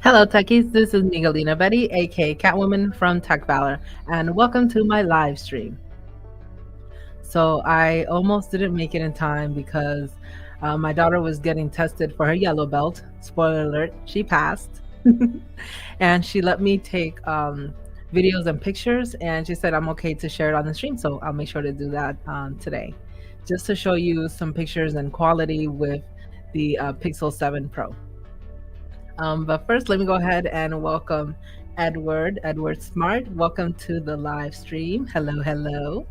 Hello, techies. This is Miguelina Betty, aka Catwoman from Tech Valor, and welcome to my live stream. So, I almost didn't make it in time because my daughter was getting tested for her yellow belt. Spoiler alert, she passed. And she let me take videos and pictures, and she said I'm okay to share it on the stream. So, I'll make sure to do that today just to show you some pictures and quality with the Pixel 7 Pro. But first, let me go ahead and welcome Edward Smart. Welcome to the live stream. Hello, hello.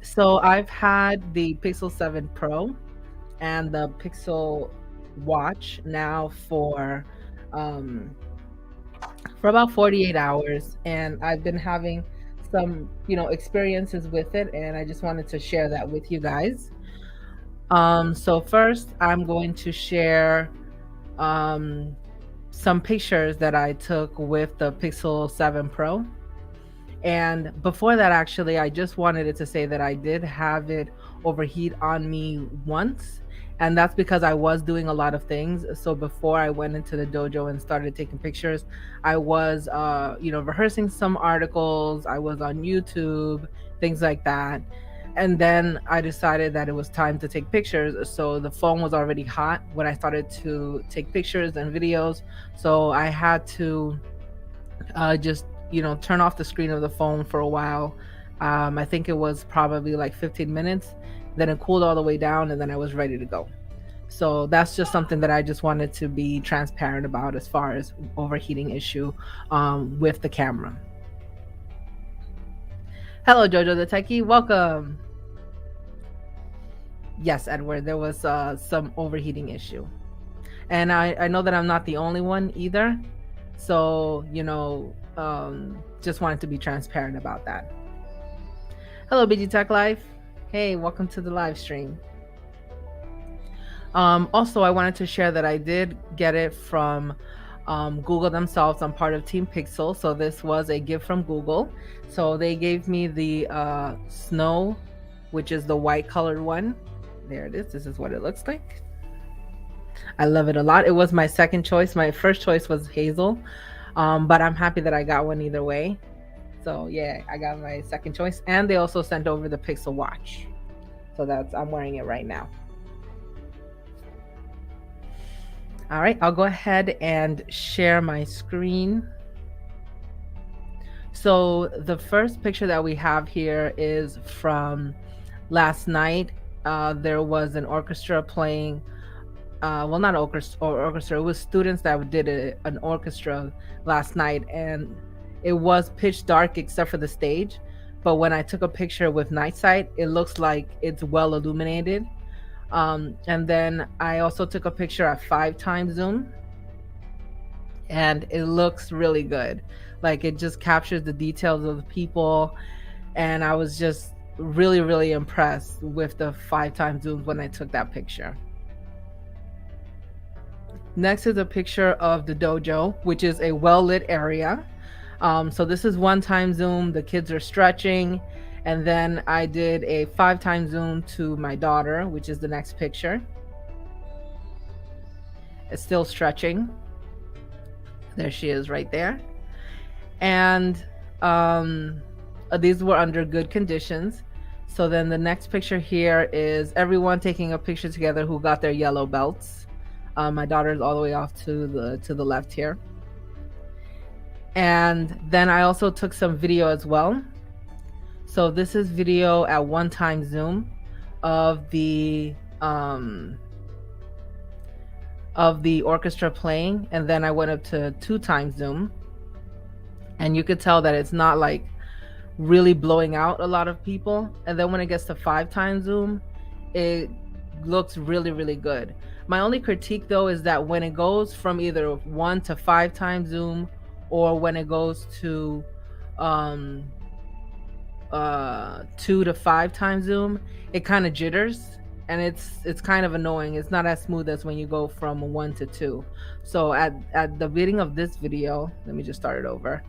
So I've had the Pixel 7 Pro and the Pixel Watch now um, for about 48 hours, and I've been having some, experiences with it, and I just wanted to share that with you guys. So first, I'm going to share um, some pictures that I took with the Pixel 7 Pro. And before that, actually, I just wanted it to say that I did have it overheat on me once. And that's because I was doing a lot of things. So before I went into the dojo and started taking pictures, I was, rehearsing some articles. I was on YouTube, things like that. And then I decided that it was time to take pictures. So the phone was already hot when I started to take pictures and videos. So I had to just, turn off the screen of the phone for a while. I think it was probably like 15 minutes. Then it cooled all the way down, and then I was ready to go. So that's just something that I just wanted to be transparent about as far as overheating issue with the camera. Hello, Jojo the Techie. Welcome. Yes, Edward, there was some overheating issue. And I know that I'm not the only one either. So, just wanted to be transparent about that. Hello, BG Tech Life. Hey, welcome to the live stream. Also, I wanted to share that I did get it from Google themselves. I'm part of Team Pixel, so this was a gift from Google. So they gave me the Snow, which is the white colored one. There it is. This is what it looks like. I love it a lot. It was my second choice. My first choice was Hazel, but I'm happy that I got one either way. So yeah, I got my second choice, and they also sent over the Pixel Watch. So I'm wearing it right now. All right, I'll go ahead and share my screen. So the first picture that we have here is from last night. There was an orchestra playing. Well, not orchestra. It was students that did an orchestra last night, and it was pitch dark except for the stage. But when I took a picture with night sight, it looks like it's well illuminated. And then I also took a picture at 5x zoom, and it looks really good. Like, it just captures the details of the people, and I was just really, really impressed with the 5x zooms when I took that picture. Next is a picture of the dojo, which is a well-lit area. So this is 1x zoom. The kids are stretching. And then I did a 5x zoom to my daughter, which is the next picture. It's still stretching. There she is right there. And these were under good conditions. So then the next picture here is everyone taking a picture together who got their yellow belts. My daughter's all the way off to the left here. And then I also took some video as well. So this is video at 1x zoom of the orchestra playing, and then I went up to 2x zoom, and you could tell that it's not like really blowing out a lot of people. And then when it gets to 5x zoom, it looks really, really good. My only critique though is that when it goes from either 1 to 5x zoom, or when it goes to 2 to 5x zoom, it kind of jitters, and it's kind of annoying. It's not as smooth as when you go from 1 to 2. So at the beginning of this video, let me just start it over.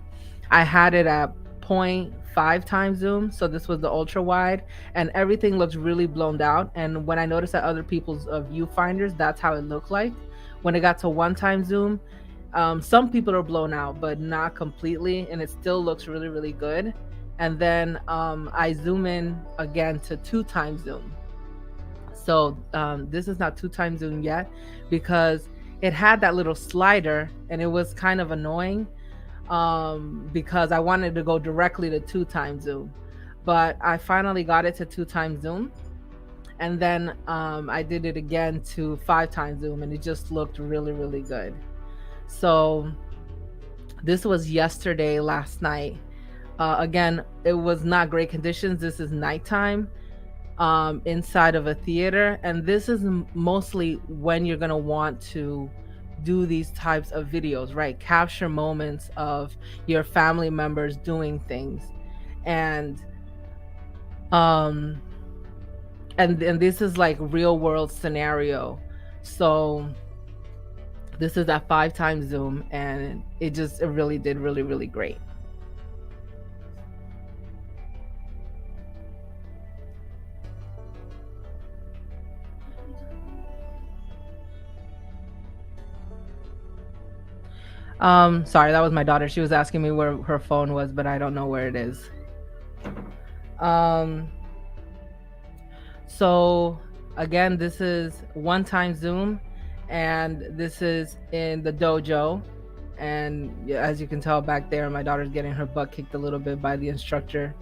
I had it at 0.5x zoom, so this was the ultra wide, and everything looks really blown out. And when I noticed at other people's viewfinders, that's how it looked like. When it got to 1 time zoom, some people are blown out, but not completely, and it still looks really, really good. And then I zoom in again to 2 time zoom. So this is not 2 time zoom yet because it had that little slider, and it was kind of annoying because I wanted to go directly to 2 time zoom. But I finally got it to 2 time zoom, and then I did it again to 5 time zoom, and it just looked really, really good. So this was yesterday, last night. Again, it was not great conditions. This is nighttime inside of a theater, and this is mostly when you're going to want to do these types of videos, right? Capture moments of your family members doing things. And um and this is like real world scenario. So this is at 5 time zoom, and it really did really, really great. Sorry, that was my daughter. She was asking me where her phone was, but I don't know where it is. So again, this is 1 time zoom, and this is in the dojo. And as you can tell back there, my daughter's getting her butt kicked a little bit by the instructor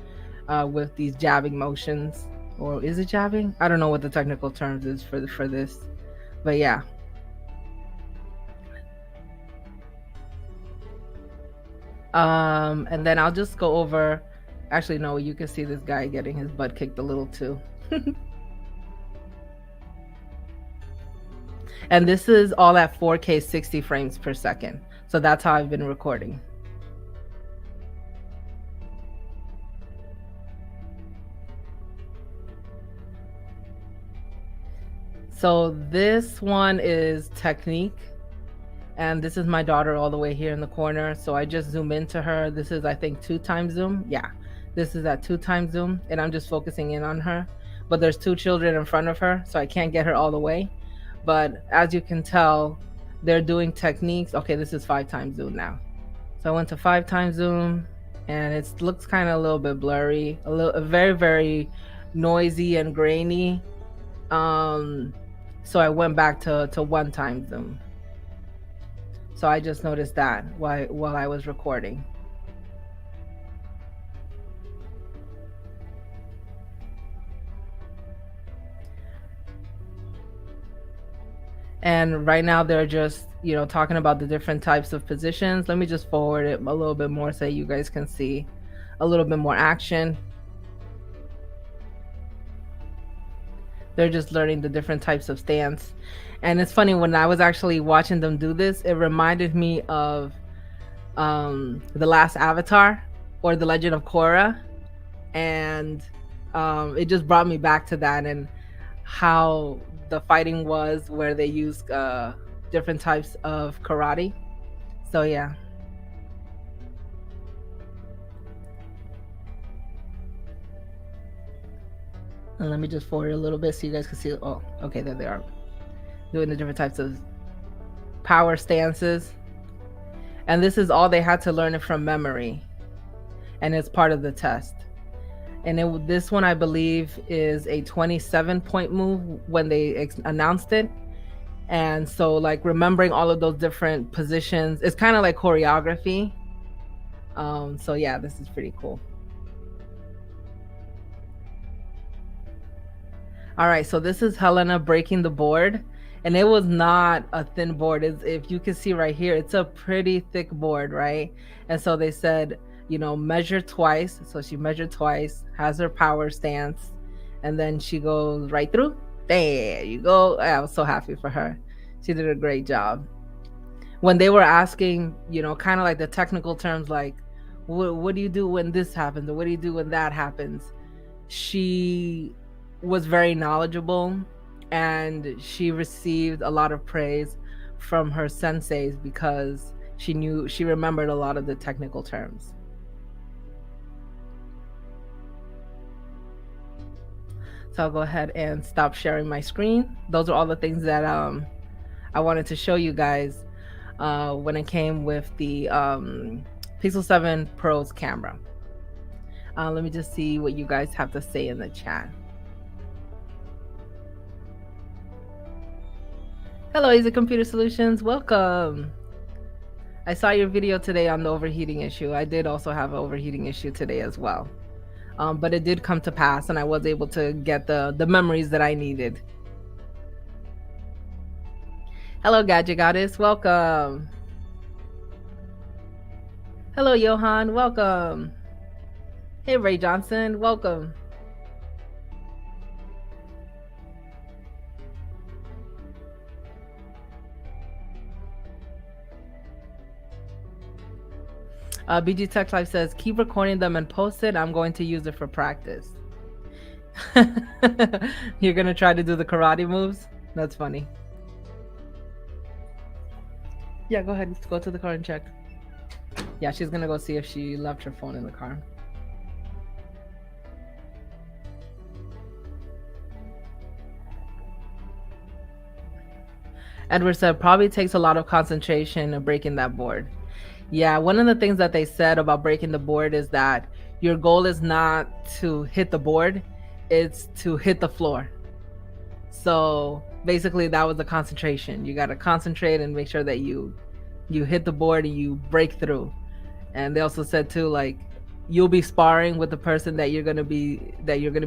with these jabbing motions. Or is it jabbing? I don't know what the technical terms is for this, but yeah. And then I'll just go over. Actually, no, you can see this guy getting his butt kicked a little too. And this is all at 4K 60 frames per second. So that's how I've been recording. So this one is technique. And this is my daughter all the way here in the corner. So I just zoom into her. This is, I think, 2 time zoom. Yeah, this is at 2 time zoom. And I'm just focusing in on her. But there's 2 children in front of her, so I can't get her all the way. But as you can tell, they're doing techniques. Okay, this is 5 time zoom now. So I went to 5 time zoom, and it looks kind of a little bit blurry, very, very noisy and grainy. So I went back to 1 time zoom. So I just noticed that while I was recording. And right now they're just, talking about the different types of positions. Let me just forward it a little bit more so you guys can see a little bit more action. They're just learning the different types of stance. And it's funny, when I was actually watching them do this, it reminded me of The Last Avatar or The Legend of Korra. And it just brought me back to that and how the fighting was, where they used different types of karate. So yeah. And let me just forward a little bit so you guys can see. Oh, okay, there they are, doing the different types of power stances. And this is all they had to learn it from memory, and it's part of the test. And this one, I believe, is a 27-point move when they announced it. And so, like, remembering all of those different positions, it's kind of like choreography. So yeah, this is pretty cool. All right, so this is Helena breaking the board, and it was not a thin board. If you can see right here, it's a pretty thick board, right? And so they said, measure twice. So she measured twice, has her power stance, and then she goes right through. There you go. I was so happy for her. She did a great job. When they were asking, kind of like the technical terms, like, what do you do when this happens? Or what do you do when that happens? She was very knowledgeable, and she received a lot of praise from her senseis because she remembered a lot of the technical terms. So I'll go ahead and stop sharing my screen. Those are all the things that I wanted to show you guys when it came with the Pixel 7 Pro's camera. Let me just see what you guys have to say in the chat. Hello, Easy Computer Solutions. Welcome. I saw your video today on the overheating issue. I did also have an overheating issue today as well. But it did come to pass, and I was able to get the memories that I needed. Hello, Gadget Goddess. Welcome. Hello, Johan. Welcome. Hey, Ray Johnson. Welcome. BG Tech Life says, keep recording them and post it. I'm going to use it for practice. You're going to try to do the karate moves? That's funny. Yeah, go ahead. Let's go to the car and check. Yeah, she's going to go see if she left her phone in the car. Edward said, probably takes a lot of concentration of breaking that board. Yeah, one of the things that they said about breaking the board is that your goal is not to hit the board, it's to hit the floor. So basically that was the concentration. You got to concentrate and make sure that you hit the board and you break through. And they also said too, like, you'll be sparring with the person that you're going to be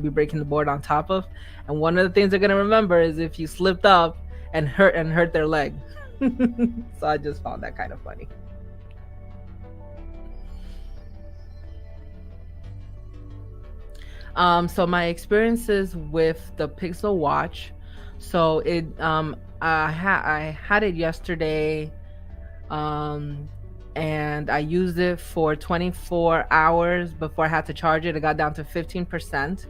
breaking the board on top of. And one of the things they're going to remember is if you slipped up and hurt their leg. So I just found that kind of funny. So my experiences with the Pixel Watch, so it I had it yesterday, and I used it for 24 hours before I had to charge it. It got down to 15%,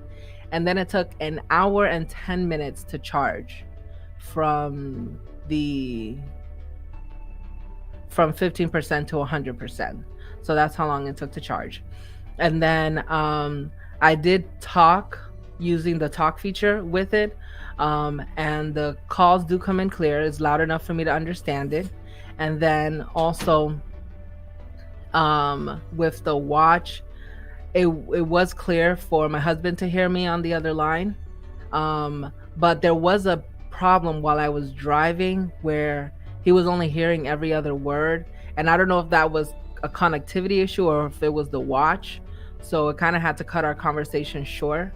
and then it took an hour and 10 minutes to charge from 15% to 100%. So that's how long it took to charge. And then I did talk using the talk feature with it, and the calls do come in clear. It's loud enough for me to understand it. And then also with the watch, it was clear for my husband to hear me on the other line, but there was a problem while I was driving where he was only hearing every other word, and I don't know if that was a connectivity issue or if it was the watch. So it kind of had to cut our conversation short.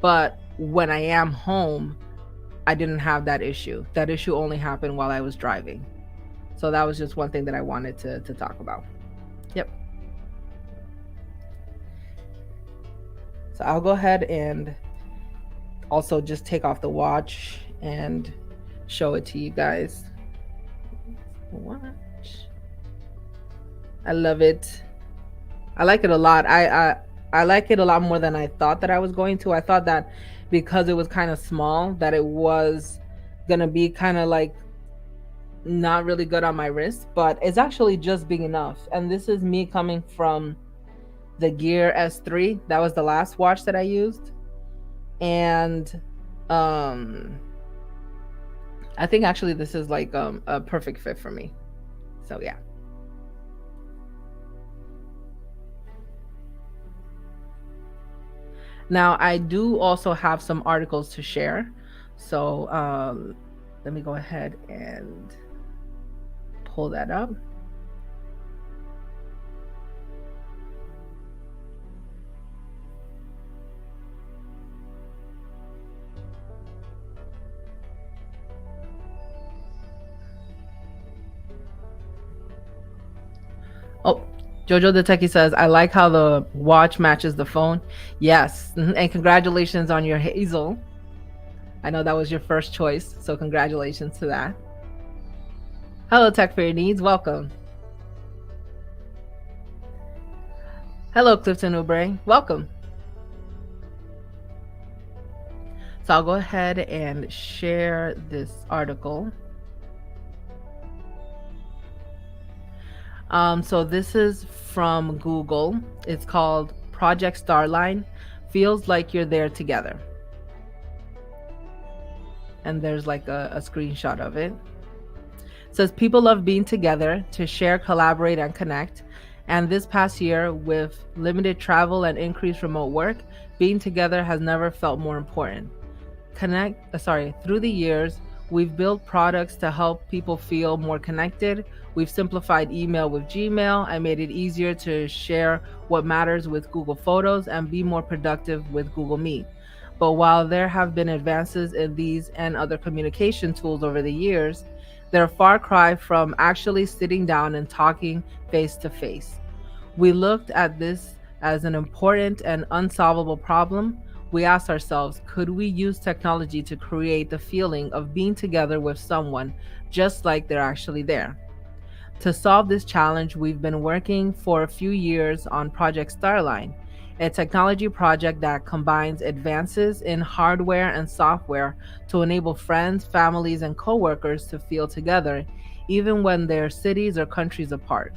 But when I am home, I didn't have that issue. That issue only happened while I was driving. So that was just one thing that I wanted to talk about. Yep. So I'll go ahead and also just take off the watch and show it to you guys. Watch. I love it. I like it a lot. I like it a lot more than I thought that I was going to. I thought that because it was kind of small, that it was gonna be kind of like not really good on my wrist, but it's actually just big enough. And this is me coming from the Gear S3. That was the last watch that I used. And I think actually this is like a perfect fit for me. So yeah. Now, I do also have some articles to share. So let me go ahead and pull that up. Oh, Jojo the Techie says, I like how the watch matches the phone. Yes, and congratulations on your Hazel. I know that was your first choice, so congratulations to that. Hello, Tech for Your Needs. Welcome. Hello, Clifton Oubre. Welcome. So I'll go ahead and share this article. So this is from Google. It's called Project Starline. Feels like you're there together. And there's like a screenshot of it. says people love being together to share, collaborate, and connect. And this past year, with limited travel and increased remote work, being together has never felt more important. Through the years, we've built products to help people feel more connected. We've simplified email with Gmail and made it easier to share what matters with Google Photos and be more productive with Google Meet. But while there have been advances in these and other communication tools over the years, they're a far cry from actually sitting down and talking face to face. We looked at this as an important and unsolvable problem. We asked ourselves, could we use technology to create the feeling of being together with someone just like they're actually there? To solve this challenge, we've been working for a few years on Project Starline, a technology project that combines advances in hardware and software to enable friends, families, and coworkers to feel together, even when they're cities or countries apart.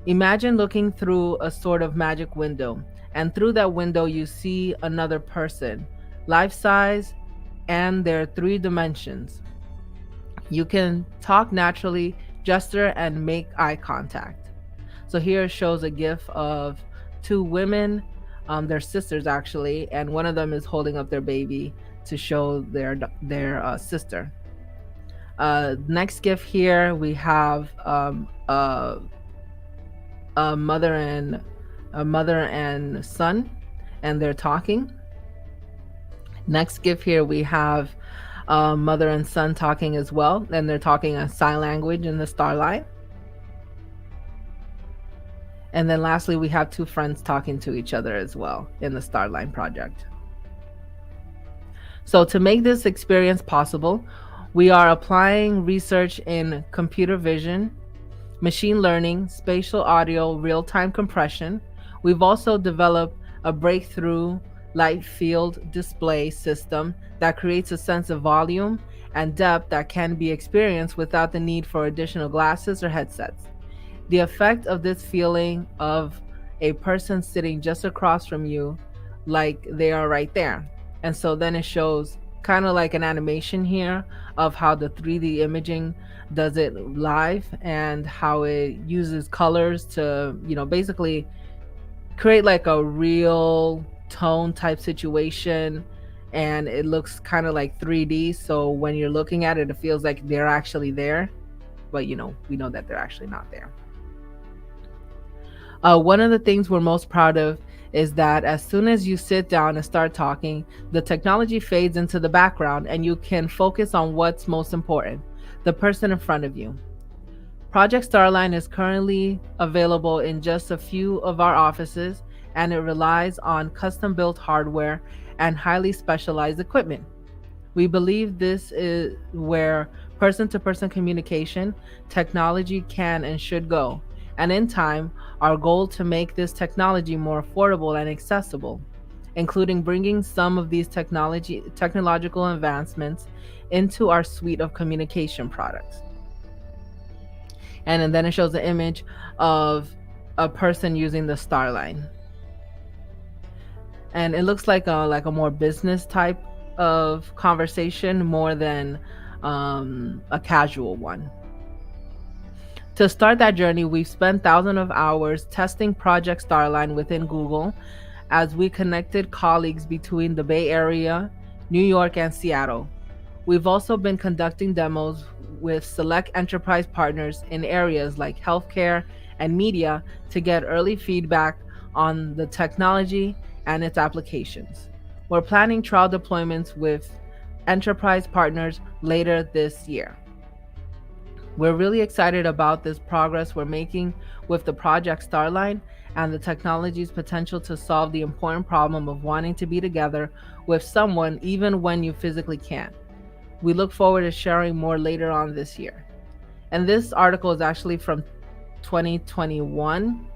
Imagine looking through a sort of magic window, and through that window, you see another person, life size, and their three dimensions. You can talk naturally, gesture, and make eye contact. So here it shows a GIF of two women, they're sisters actually, and one of them is holding up their baby to show their sister. Next GIF here we have a mother and son, and they're talking. Next GIF here we have mother and son talking as well, and they're talking a sign language in the Starline. And then lastly, we have two friends talking to each other as well in the Starline project. So to make this experience possible, we are applying research in computer vision, machine learning, spatial audio, real-time compression. We've also developed a breakthrough light field display system that creates a sense of volume and depth that can be experienced without the need for additional glasses or headsets. The effect of this feeling of a person sitting just across from you, like they are right there. And so then it shows kind of like an animation here of how the 3D imaging does it live and how it uses colors to, basically create like a real tone type situation. And it looks kind of like 3D. So when you're looking at it, it feels like they're actually there. But, we know that they're actually not there. One of the things we're most proud of is that as soon as you sit down and start talking, the technology fades into the background and you can focus on what's most important, the person in front of you. Project Starline is currently available in just a few of our offices, and it relies on custom-built hardware and highly specialized equipment. We believe this is where person-to-person communication technology can and should go. And in time, our goal to make this technology more affordable and accessible, including bringing some of these technological advancements into our suite of communication products. And then it shows the image of a person using the Starline. And it looks like a more business type of conversation more than a casual one. To start that journey, we've spent thousands of hours testing Project Starline within Google as we connected colleagues between the Bay Area, New York, and Seattle. We've also been conducting demos with select enterprise partners in areas like healthcare and media to get early feedback on the technology and its applications. We're planning trial deployments with enterprise partners later this year. We're really excited about this progress we're making with the Project Starline and the technology's potential to solve the important problem of wanting to be together with someone even when you physically can't. We look forward to sharing more later on this year. And this article is actually from 2021.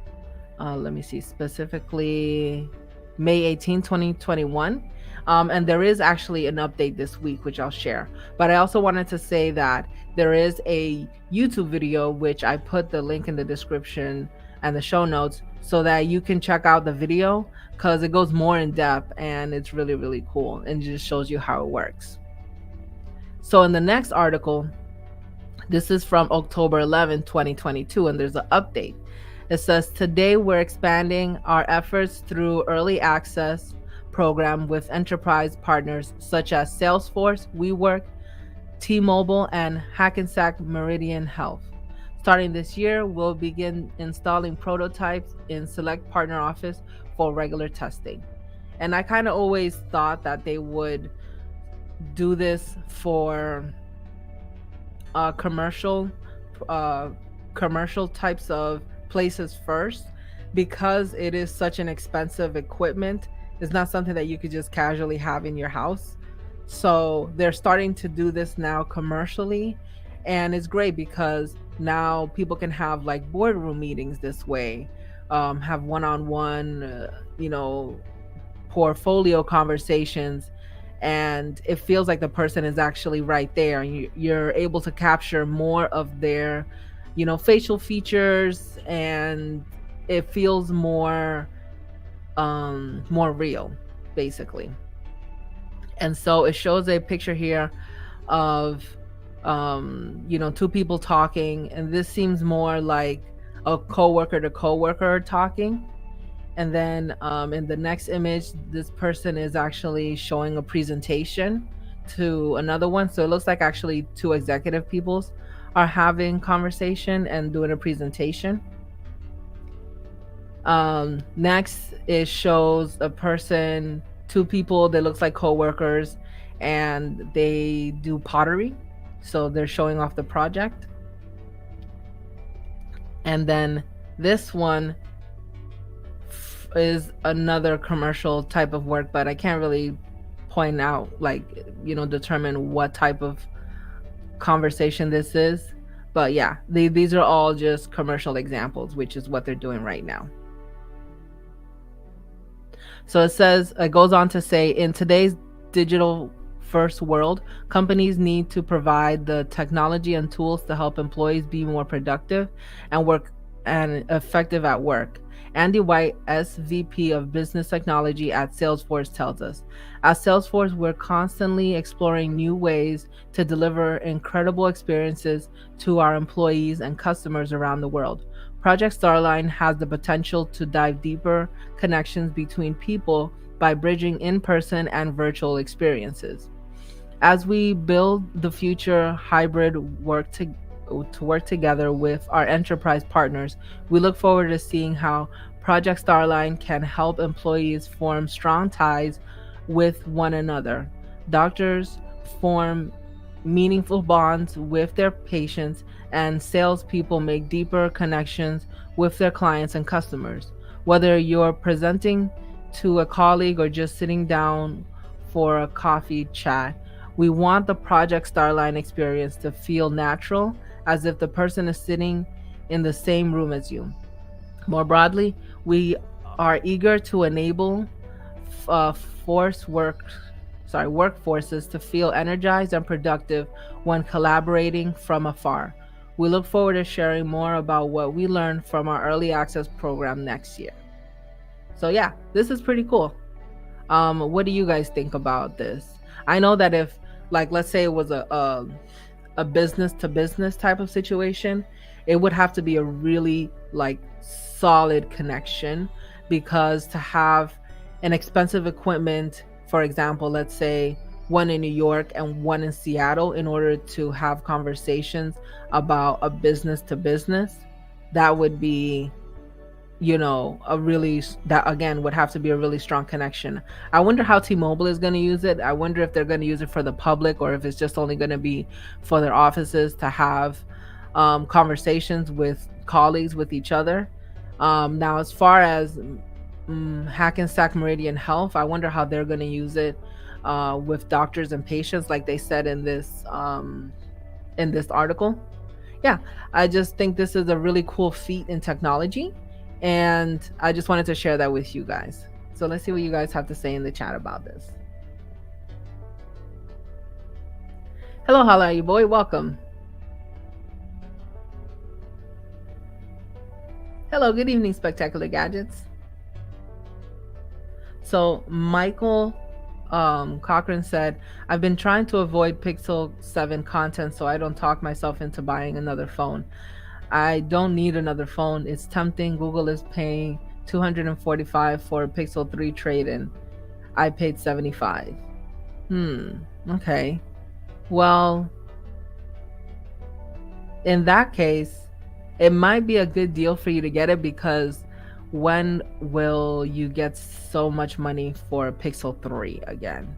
Let me see, specifically May 18, 2021. And there is actually an update this week, which I'll share. But I also wanted to say that there is a YouTube video, which I put the link in the description and the show notes so that you can check out the video, because it goes more in depth and it's really, really cool and just shows you how it works. So in the next article, This is from October 11, 2022, and there's an update. It says, today we're expanding our efforts through early access program with enterprise partners such as Salesforce, WeWork, T-Mobile, and Hackensack Meridian Health. Starting this year, we'll begin installing prototypes in select partner office for regular testing. And I kind of always thought that they would do this for commercial uh, commercial types of places first, because it is such an expensive equipment. It's not something that you could just casually have in your house. So they're starting to do this now commercially, and it's great because now people can have like boardroom meetings this way, have one-on-one, portfolio conversations, and it feels like the person is actually right there, and you're able to capture more of their facial features, and it feels more real, basically. And so it shows a picture here of two people talking, and this seems more like a coworker to coworker talking. And then in the next image, this person is actually showing a presentation to another one. So it looks like actually two executive peoples are having conversation and doing a presentation. Next, it shows a person, two people that looks like co-workers, and they do pottery. So they're showing off the project. And then this one is another commercial type of work, but I can't really point out, determine what type of conversation this is. But yeah, these are all just commercial examples, which is what they're doing right now. So it goes on to say, in today's digital first world, companies need to provide the technology and tools to help employees be more productive and effective at work. Andy White, SVP of Business Technology at Salesforce, tells us, at Salesforce, we're constantly exploring new ways to deliver incredible experiences to our employees and customers around the world. Project Starline has the potential to dive deeper connections between people by bridging in-person and virtual experiences. As we build the future hybrid to work together with our enterprise partners, we look forward to seeing how Project Starline can help employees form strong ties with one another. Doctors form meaningful bonds with their patients, and salespeople make deeper connections with their clients and customers. Whether you're presenting to a colleague or just sitting down for a coffee chat, we want the Project Starline experience to feel natural, as if the person is sitting in the same room as you. More broadly, we are eager to enable workforces to feel energized and productive when collaborating from afar. We look forward to sharing more about what we learned from our early access program next year. So yeah, this is pretty cool. What do you guys think about this? I know that if, like, let's say it was a business to business type of situation, it would have to be a really like solid connection, because to have an expensive equipment, for example, let's say one in New York and one in Seattle, in order to have conversations about a business to business, that would be, that again would have to be a really strong connection. I wonder how T-Mobile is going to use it. I wonder if they're going to use it for the public, or if it's just only going to be for their offices to have conversations with colleagues, with each other. Now, as far as Hackensack Meridian Health, I wonder how they're going to use it with doctors and patients, like they said in this article. Yeah, I just think this is a really cool feat in technology, and I just wanted to share that with you guys. So let's see what you guys have to say in the chat about this. Hello, how are you, boy? Welcome. Hello, good evening, Spectacular Gadgets. So Michael Cochran said, I've been trying to avoid Pixel 7 content so I don't talk myself into buying another phone. I don't need another phone. It's tempting. Google is paying $245 for a Pixel 3 trade-in. I paid $75. Okay. Well, in that case, it might be a good deal for you to get it, because when will you get so much money for a Pixel 3 again?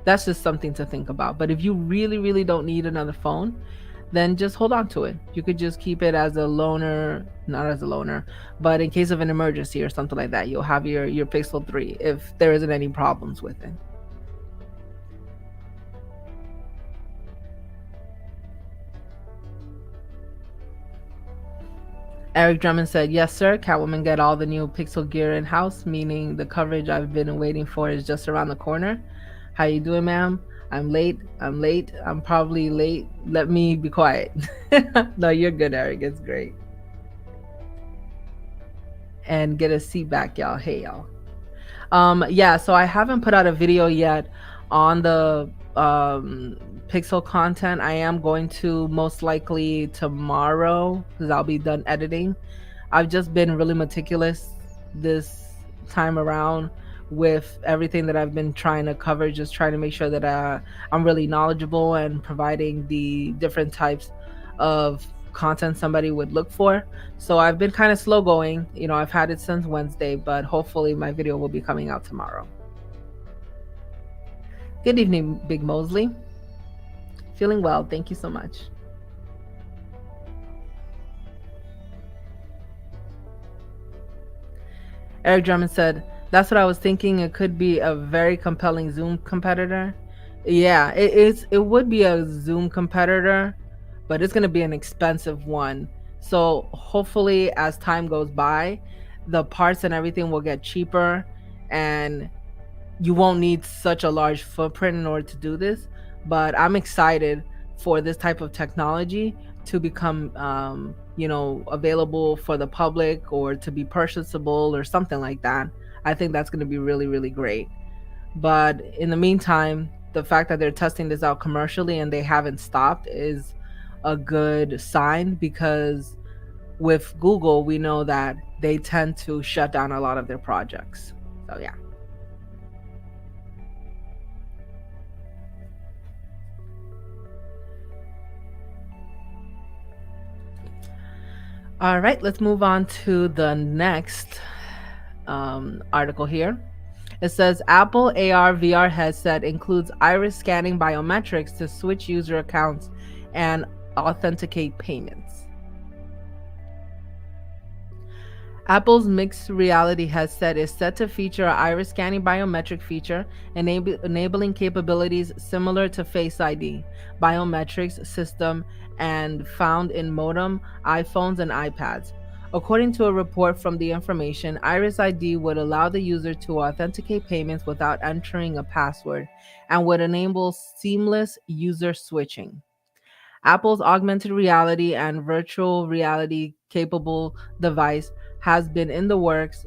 That's just something to think about. But if you really, really don't need another phone, then just hold on to it. You could just keep it as a loaner, not as a loaner, but in case of an emergency or something like that, you'll have your Pixel 3 if there isn't any problems with it. Eric Drummond said, yes, sir. Catwoman get all the new Pixel gear in-house, meaning the coverage I've been waiting for is just around the corner. How you doing, ma'am? I'm late. I'm probably late. Let me be quiet. No, you're good, Eric. It's great. And get a seat back, y'all. Hey, y'all. Yeah, so I haven't put out a video yet on the Pixel content. I am going to most likely tomorrow, because I'll be done editing. I've just been really meticulous this time around with everything that I've been trying to cover, just trying to make sure that I'm really knowledgeable and providing the different types of content somebody would look for. So I've been kind of slow going. I've had it since Wednesday, but hopefully my video will be coming out tomorrow. Good evening, Big Mosley. Feeling well. Thank you so much. Eric Drummond said, that's what I was thinking. It could be a very compelling Zoom competitor. Yeah, it would be a Zoom competitor, but it's going to be an expensive one. So hopefully as time goes by, the parts and everything will get cheaper, and you won't need such a large footprint in order to do this. But I'm excited for this type of technology to become available for the public, or to be purchasable or something like that. I think that's going to be really, really great. But in the meantime, the fact that they're testing this out commercially and they haven't stopped is a good sign, because with Google, we know that they tend to shut down a lot of their projects. So yeah. All right, let's move on to the next article here. It says Apple AR VR headset includes iris scanning biometrics to switch user accounts and authenticate payments. Apple's mixed reality headset is set to feature an iris scanning biometric feature, enabling capabilities similar to Face ID biometrics system and found in modem, iPhones, and iPads. According to a report from The Information, Iris ID would allow the user to authenticate payments without entering a password and would enable seamless user switching. Apple's augmented reality and virtual reality capable device has been in the works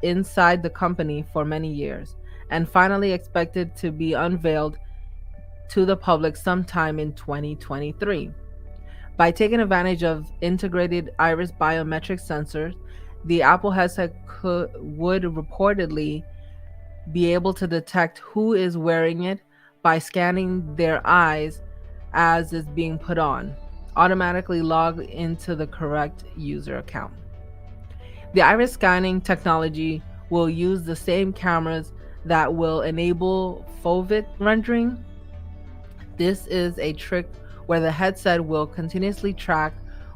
inside the company for many years, and finally expected to be unveiled to the public sometime in 2023. By taking advantage of integrated iris biometric sensors, the Apple headset would reportedly be able to detect who is wearing it by scanning their eyes as it's being put on, automatically log into the correct user account. The iris scanning technology will use the same cameras that will enable FOVIT rendering. This is a trick where the headset will continuously track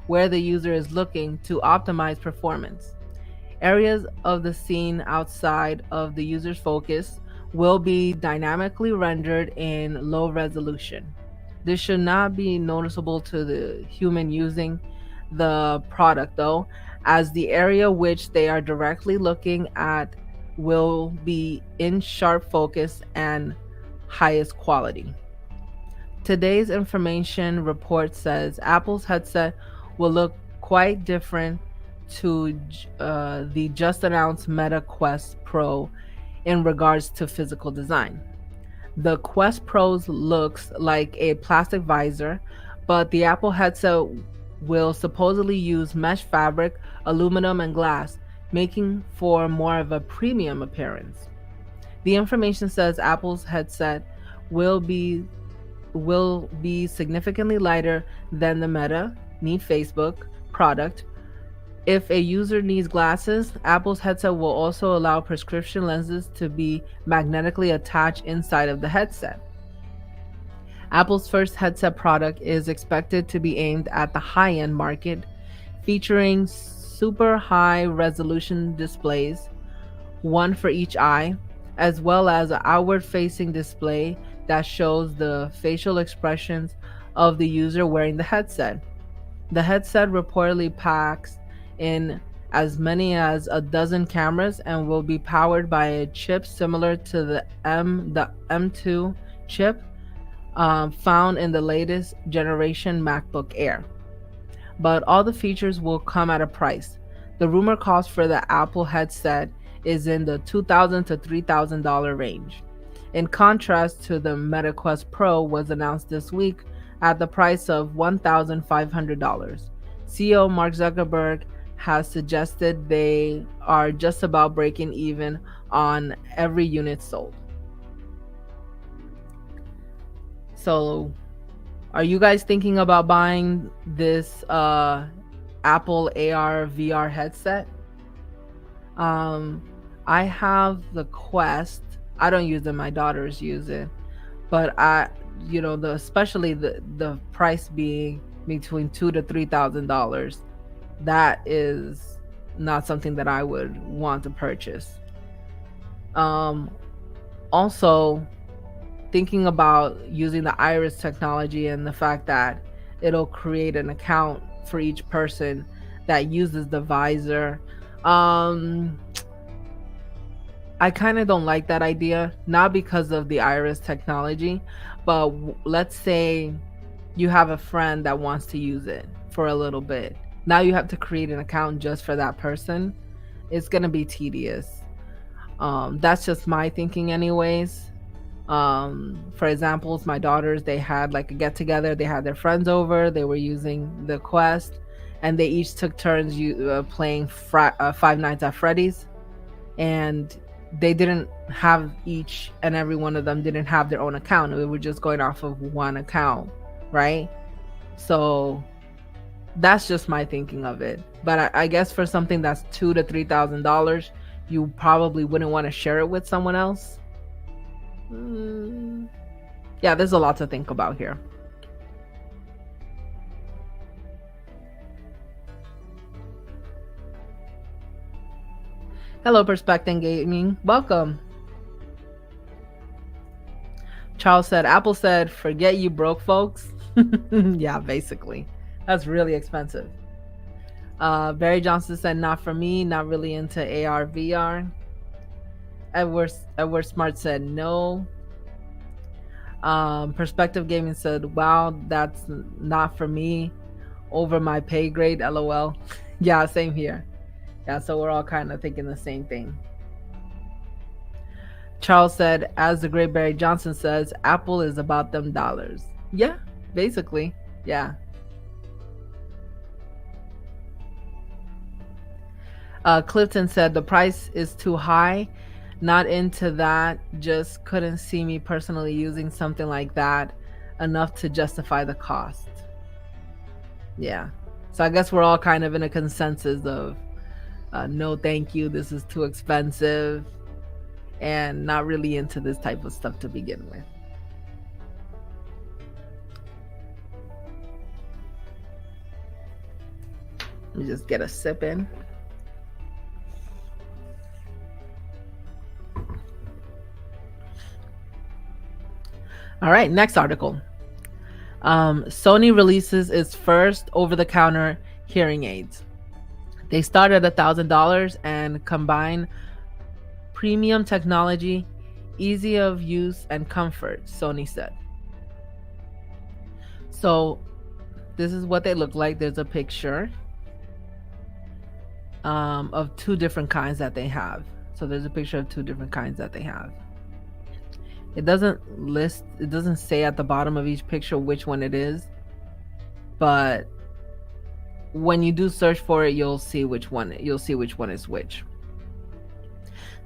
where the user is looking to optimize performance. Areas of the scene outside of the user's focus will be dynamically rendered in low resolution. This should not be noticeable to the human using the product, though, as the area which they are directly looking at will be in sharp focus and highest quality. Today's information report says Apple's headset will look quite different to the just announced Meta Quest Pro in regards to physical design. The Quest Pros looks like a plastic visor, but the Apple headset will supposedly use mesh fabric, aluminum, and glass, making for more of a premium appearance. The information says Apple's headset will be will be significantly lighter than the Meta Need Facebook product. If a user needs glasses, Apple's headset will also allow prescription lenses to be magnetically attached inside of the headset. Apple's first headset product is expected to be aimed at the high-end market, featuring super high resolution displays, one for each eye, as well as an outward-facing display that shows the facial expressions of the user wearing the headset. The headset reportedly packs in as many as a dozen cameras and will be powered by a chip similar to the M2 chip found in the latest generation MacBook Air. But all the features will come at a price. The rumor cost for the Apple headset is in the $2,000 to $3,000 range. In contrast to the Meta Quest Pro was announced this week at the price of $1,500. CEO Mark Zuckerberg has suggested they are just about breaking even on every unit sold. So, are you guys thinking about buying this Apple AR VR headset? I have the Quest. I don't use it. My daughters use it, but especially the price being between $2,000 to $3,000. That is not something that I would want to purchase. Also, thinking about using the iris technology and the fact that it'll create an account for each person that uses the visor. I kind of don't like that idea, not because of the iris technology, but let's say you have a friend that wants to use it for a little bit. Now you have to create an account just for that person. It's going to be tedious. That's just my thinking anyways. For example, my daughters, they had like a get together. They had their friends over. They were using the Quest, and they each took turns playing Five Nights at Freddy's. And they didn't have, each and every one of them didn't have their own account. We were just going off of one account, right? So that's just my thinking of it. But I guess for something that's $2,000 to $3,000, you probably wouldn't want to share it with someone else. Yeah, there's a lot to think about here. Hello, Perspective Gaming. Welcome. Charles said, Apple said, forget you broke folks. Yeah, basically. That's really expensive. Barry Johnson said, not for me, not really into AR, VR. Edward Smart said, no. Perspective Gaming said, wow, that's not for me. Over my pay grade, LOL. Yeah, same here. Yeah, so we're all kind of thinking the same thing. Charles said, as the great Barry Johnson says, Apple is about them dollars. Yeah, basically. Yeah. Clifton said, the price is too high. Not into that. Just couldn't see me personally using something like that enough to justify the cost. Yeah. So I guess we're all kind of in a consensus of no thank you, this is too expensive, and not really into this type of stuff to begin with. Let me just get a sip in. All right, next article. Sony releases its first over-the-counter hearing aids. They start at $1,000 and combine premium technology, easy of use, and comfort, Sony said. So this is what they look like. There's a picture of two different kinds that they have. So there's a picture of two different kinds that they have. It doesn't say at the bottom of each picture which one it is, but when you do search for it, you'll see which one is which.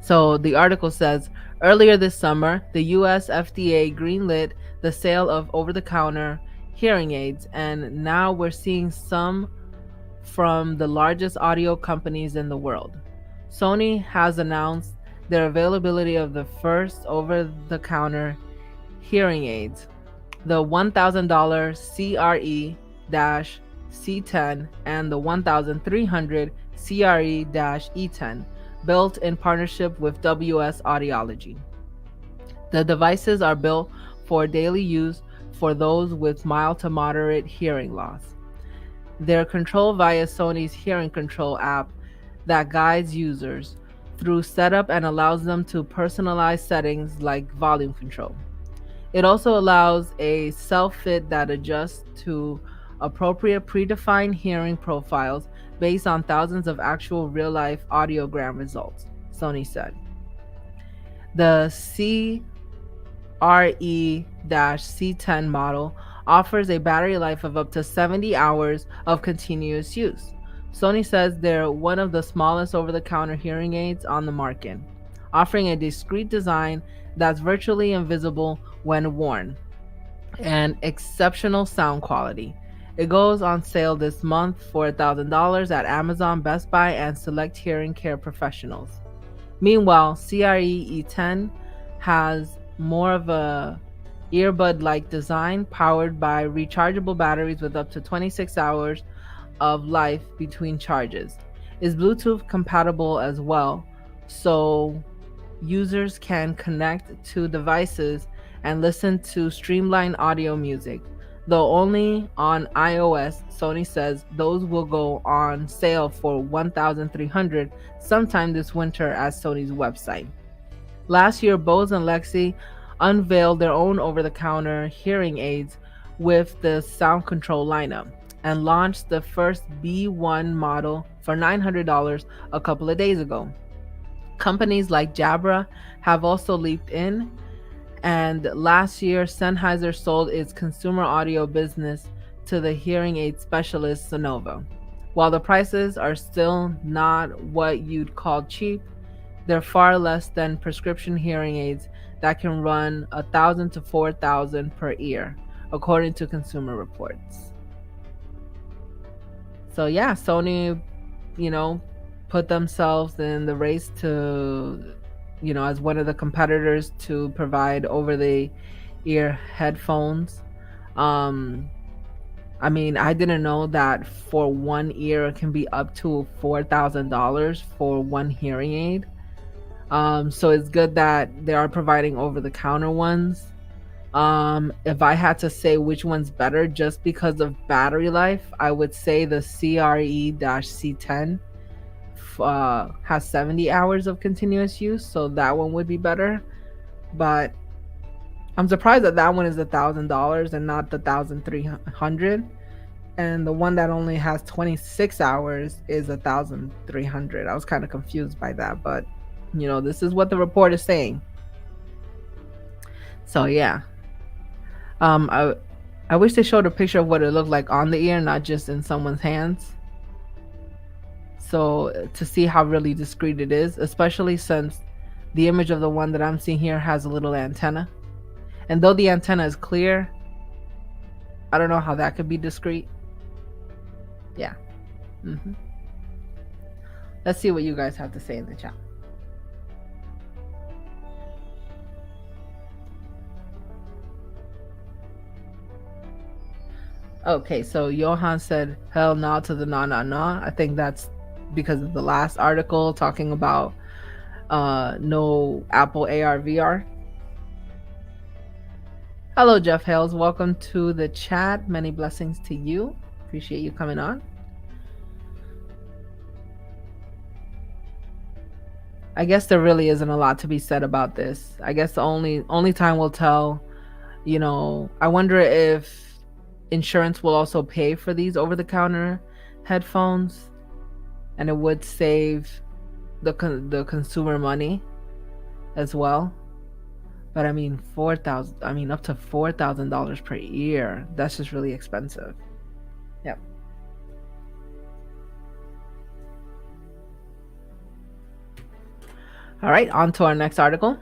So the article says, earlier this summer, the US FDA greenlit the sale of over-the-counter hearing aids, and now we're seeing some from the largest audio companies in the world. Sony has announced their availability of the first over-the-counter hearing aids, the $1,000 CRE-C10 and the $1,300 CRE-E10, built in partnership with WS Audiology. The devices are built for daily use for those with mild to moderate hearing loss. They're controlled via Sony's hearing control app that guides users through setup and allows them to personalize settings like volume control. It also allows a self-fit that adjusts to appropriate predefined hearing profiles based on thousands of actual real-life audiogram results, Sony said. The CRE-C10 model offers a battery life of up to 70 hours of continuous use. Sony says they're one of the smallest over-the-counter hearing aids on the market, offering a discreet design that's virtually invisible when worn, and exceptional sound quality. It goes on sale this month for $1,000 at Amazon, Best Buy, and select hearing care professionals. Meanwhile, CRE-E10 has more of a earbud-like design powered by rechargeable batteries with up to 26 hours of life between charges. Is Bluetooth compatible as well, so users can connect to devices and listen to streamlined audio music. Though only on iOS, Sony says those will go on sale for $1,300 sometime this winter at Sony's website. Last year, Bose and Lexi unveiled their own over-the-counter hearing aids with the sound control lineup and launched the first B1 model for $900 a couple of days ago. Companies like Jabra have also leaped in, and last year Sennheiser sold its consumer audio business to the hearing aid specialist Sonova. While the prices are still not what you'd call cheap, they're far less than prescription hearing aids that can run $1,000 to $4,000 per ear, according to Consumer Reports. So yeah, Sony, put themselves in the race to, as one of the competitors to provide over-the-ear headphones. I didn't know that for one ear it can be up to $4,000 for one hearing aid. So it's good that they are providing over-the-counter ones. If I had to say which one's better just because of battery life, I would say the CRE-C10 has 70 hours of continuous use, so that one would be better. But I'm surprised that one is $1,000 and not the $1,300, and the one that only has 26 hours is $1,300. I was kind of confused by that, but this is what the report is saying. So yeah, I wish they showed a picture of what it looked like on the ear, not just in someone's hands. So to see how really discreet it is, especially since the image of the one that I'm seeing here has a little antenna. And though the antenna is clear, I don't know how that could be discreet. Yeah. Let's see what you guys have to say in the chat. Okay, so Johan said, hell no to the no. I think that's because of the last article talking about no Apple AR VR. Hello, Jeff Hales. Welcome to the chat. Many blessings to you. Appreciate you coming on. I guess there really isn't a lot to be said about this. I guess the only time will tell. I wonder if insurance will also pay for these over-the-counter headphones, and it would save the consumer money as well. But I mean, 4,000. I mean, up to $4,000 per year. That's just really expensive. Yep. All right, on to our next article.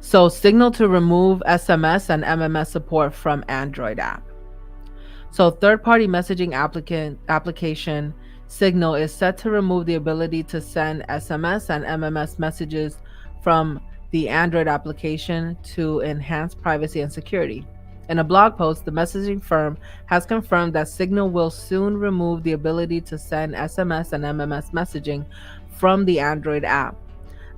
So, Signal to remove SMS and MMS support from Android app. So, third-party messaging application Signal is set to remove the ability to send SMS and MMS messages from the Android application to enhance privacy and security. In a blog post, the messaging firm has confirmed that Signal will soon remove the ability to send SMS and MMS messaging from the Android app.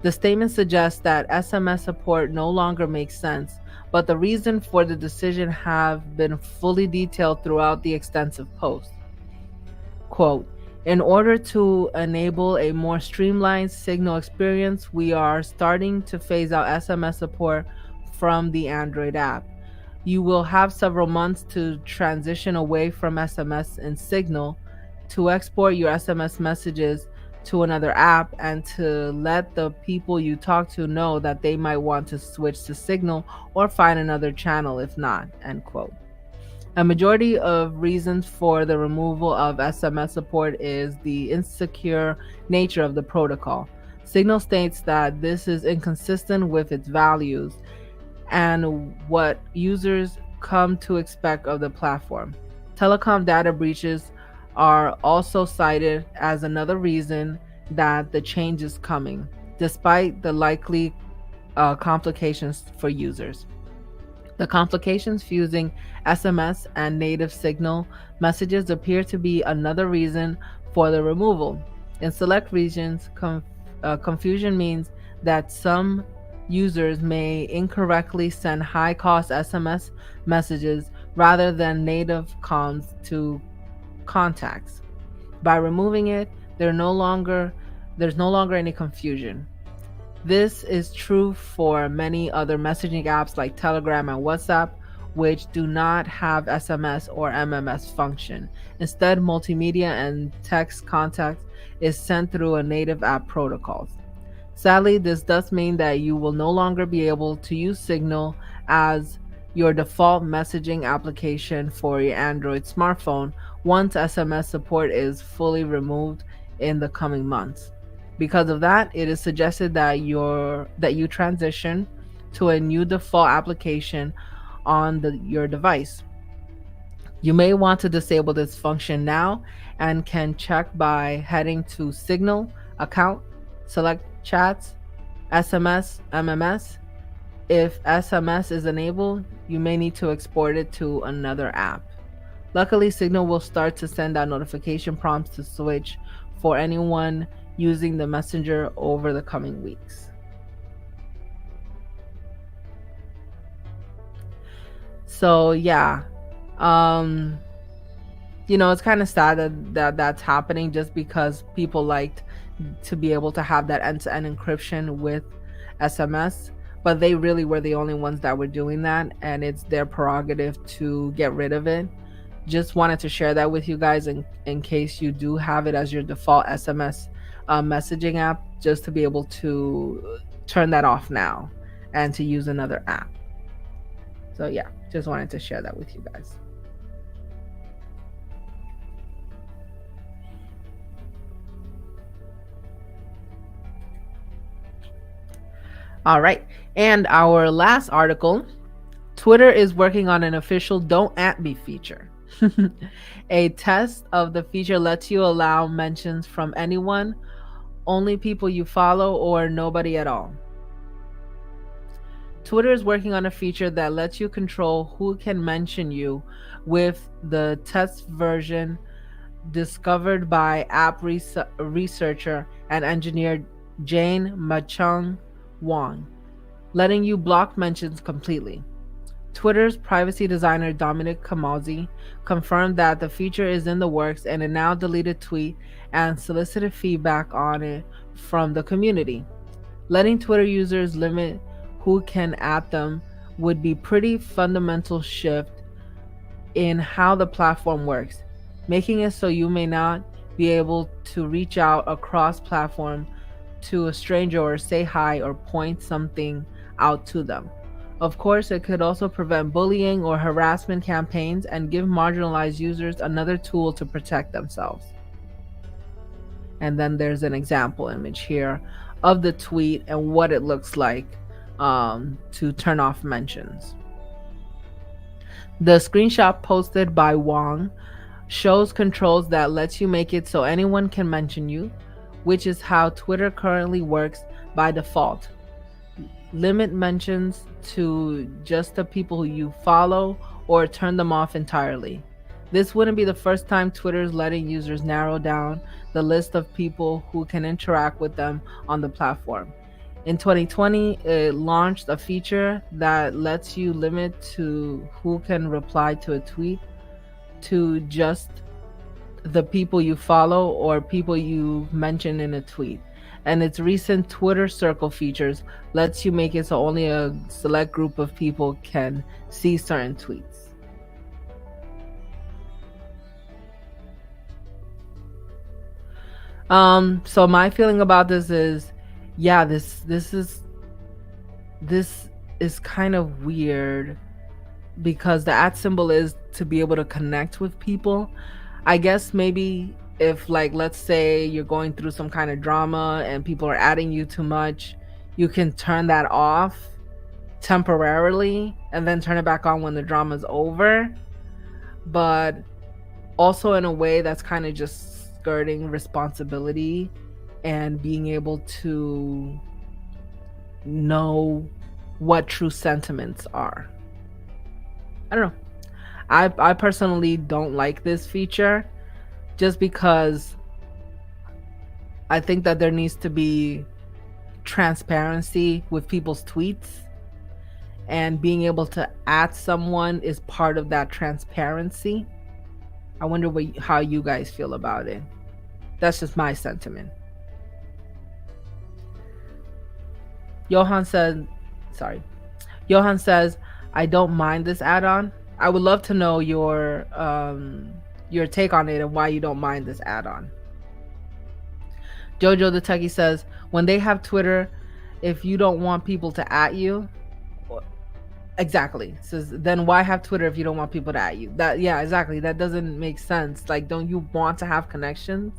The statement suggests that SMS support no longer makes sense, but the reason for the decision have been fully detailed throughout the extensive post. Quote, in order to enable a more streamlined Signal experience, we are starting to phase out SMS support from the Android app. You will have several months to transition away from SMS in Signal, to export your SMS messages to another app, and to let the people you talk to know that they might want to switch to Signal or find another channel if not, end quote. A majority of reasons for the removal of SMS support is the insecure nature of the protocol. Signal states that this is inconsistent with its values and what users come to expect of the platform. Telecom data breaches are also cited as another reason that the change is coming, despite the likely complications for users. The complications fusing SMS and native Signal messages appear to be another reason for the removal. In select regions, confusion means that some users may incorrectly send high-cost SMS messages rather than native comms to contacts. By removing it, there's no longer any confusion. This is true for many other messaging apps like Telegram and WhatsApp, which do not have SMS or MMS function. Instead, multimedia and text contact is sent through a native app protocols. Sadly, this does mean that you will no longer be able to use Signal as your default messaging application for your Android smartphone once SMS support is fully removed in the coming months. Because of that, it is suggested that you transition to a new default application on your device. You may want to disable this function now and can check by heading to Signal, Account, select Chats, SMS, MMS. If SMS is enabled, you may need to export it to another app. Luckily, Signal will start to send out notification prompts to switch for anyone using the messenger over the coming weeks. So yeah, it's kind of sad that that's happening, just because people liked to be able to have that end-to-end encryption with SMS, but they really were the only ones that were doing that, and it's their prerogative to get rid of it. Just wanted to share that with you guys in case you do have it as your default SMS messaging app, just to be able to turn that off now and to use another app. So yeah, just wanted to share that with you guys. All right, and our last article, Twitter is working on an official Don't At Me feature. A test of the feature lets you allow mentions from anyone, only people you follow, or nobody at all. Twitter is working on a feature that lets you control who can mention you, with the test version discovered by app researcher and engineer Jane Machung Wang, letting you block mentions completely. Twitter's privacy designer Dominic Camozzi confirmed that the feature is in the works and a now deleted tweet and solicited feedback on it from the community. Letting Twitter users limit who can add them would be pretty fundamental shift in how the platform works, making it so you may not be able to reach out across platform to a stranger or say hi or point something out to them. Of course, it could also prevent bullying or harassment campaigns and give marginalized users another tool to protect themselves. And then there's an example image here of the tweet and what it looks like to turn off mentions. The screenshot posted by Wong shows controls that lets you make it so anyone can mention you, which is how Twitter currently works by default. Limit mentions to just the people who you follow or turn them off entirely. This wouldn't be the first time Twitter is letting users narrow down the list of people who can interact with them on the platform. In 2020, it launched a feature that lets you limit to who can reply to a tweet to just the people you follow or people you mention in a tweet. And its recent Twitter Circle features lets you make it so only a select group of people can see certain tweets. So my feeling about this is, yeah, this is kind of weird because the @ symbol is to be able to connect with people. I guess maybe if, like, let's say you're going through some kind of drama and people are adding you too much, you can turn that off temporarily and then turn it back on when the drama's over. But also in a way that's kind of just skirting responsibility and being able to know what true sentiments are. I don't know. I personally don't like this feature just because I think that there needs to be transparency with people's tweets, and being able to @ someone is part of that transparency. I wonder how you guys feel about it. That's just my sentiment. Johan says, I don't mind this add-on. I would love to know your take on it and why you don't mind this add-on. Jojo the Techie says, when they have Twitter, if you don't want people to @ you, exactly. Says, then why have Twitter if you don't want people to @ you? That, yeah, exactly. That doesn't make sense. Like, don't you want to have connections?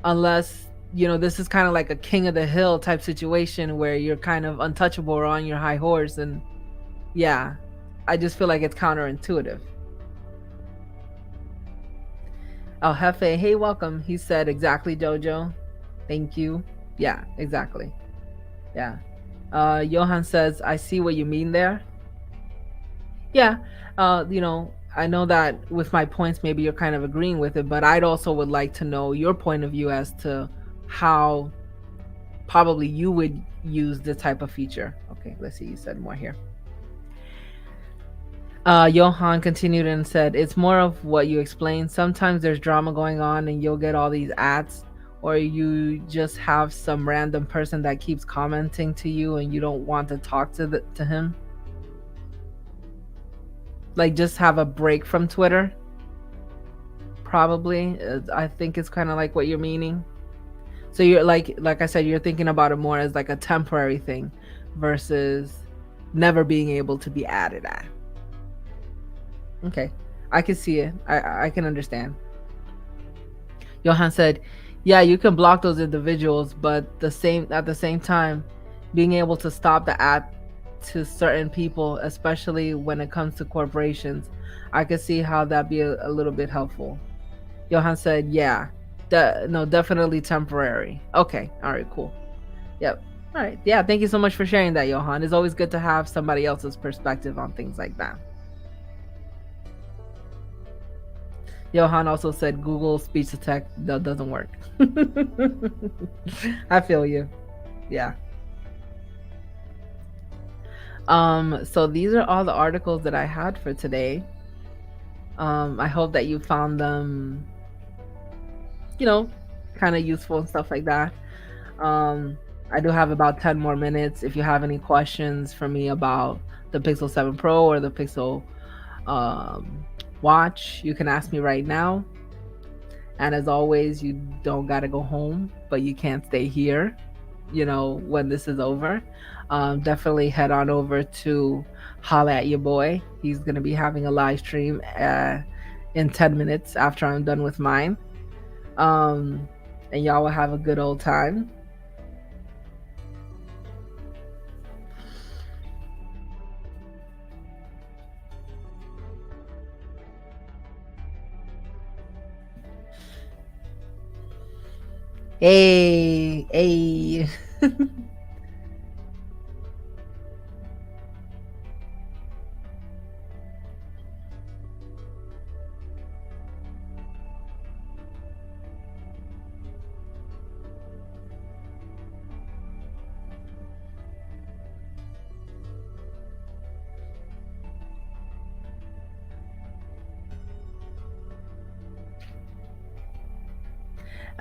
Unless, you know, this is kind of like a king of the hill type situation where you're kind of untouchable or on your high horse. And yeah, I just feel like it's counterintuitive. El Jefe, hey, welcome. He said, exactly, Jojo. Thank you. Yeah, exactly. Yeah. Johan says, I see what you mean there. Yeah. You know, I know that with my points, maybe you're kind of agreeing with it, but I'd also would like to know your point of view as to how probably you would use this type of feature. Okay, let's see. You said more here. Johan continued and said, it's more of what you explained. Sometimes there's drama going on and you'll get all these ads, or you just have some random person that keeps commenting to you and you don't want to talk to him. Like, just have a break from Twitter. Probably. I think it's kind of like what you're meaning. So you're like I said, you're thinking about it more as like a temporary thing versus never being able to be added at. Okay, I can see it. I can understand. Johan said, yeah, you can block those individuals, but at the same time, being able to stop the @ to certain people, especially when it comes to corporations, I could see how that'd be a little bit helpful. Johan said, yeah, no, definitely temporary. Okay, all right, cool. Yep. All right. Yeah, thank you so much for sharing that, Johan. It's always good to have somebody else's perspective on things like that. Johan also said Google speech to text doesn't work. I feel you. Yeah. So these are all the articles that I had for today. I hope that you found them, you know, kind of useful and stuff like that. I do have about 10 more minutes. If you have any questions for me about the Pixel 7 Pro or the Pixel Watch, you can ask me right now. And as always, you don't got to go home, but you can't stay here, when this is over. Definitely head on over to Holla at Your Boy. He's going to be having a live stream in 10 minutes after I'm done with mine. And y'all will have a good old time. Hey, hey.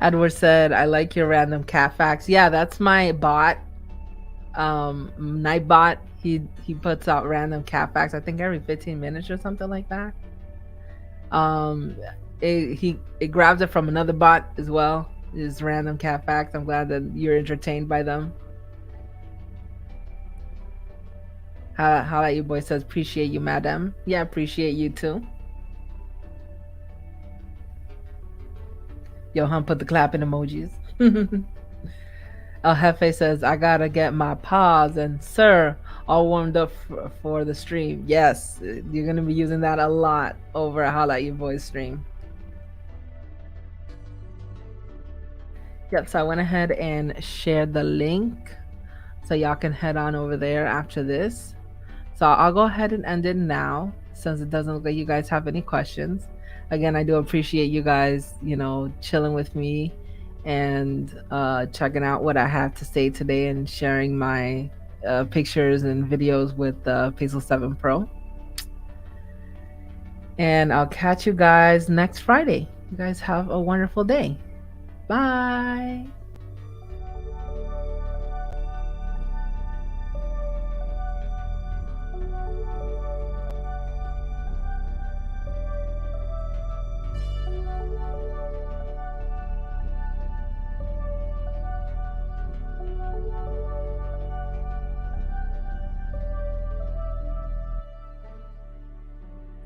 Edward said, I like your random cat facts. Yeah, that's my bot. Nightbot. He puts out random cat facts, I think every 15 minutes or something like that. It grabs it from another bot as well. Is random cat facts. I'm glad that you're entertained by them. How that your boy says, appreciate you, madam. Yeah, appreciate you too. Johan put the clapping emojis. El Jefe says, I gotta get my paws and sir all warmed up for the stream. Yes, you're gonna be using that a lot over at Holla at Your Boy stream. Yep, so I went ahead and shared the link so y'all can head on over there after this. So I'll go ahead and end it now since it doesn't look like you guys have any questions. Again, I do appreciate you guys, chilling with me and checking out what I have to say today and sharing my pictures and videos with the Pixel 7 Pro. And I'll catch you guys next Friday. You guys have a wonderful day. Bye.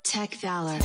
Tech Valor.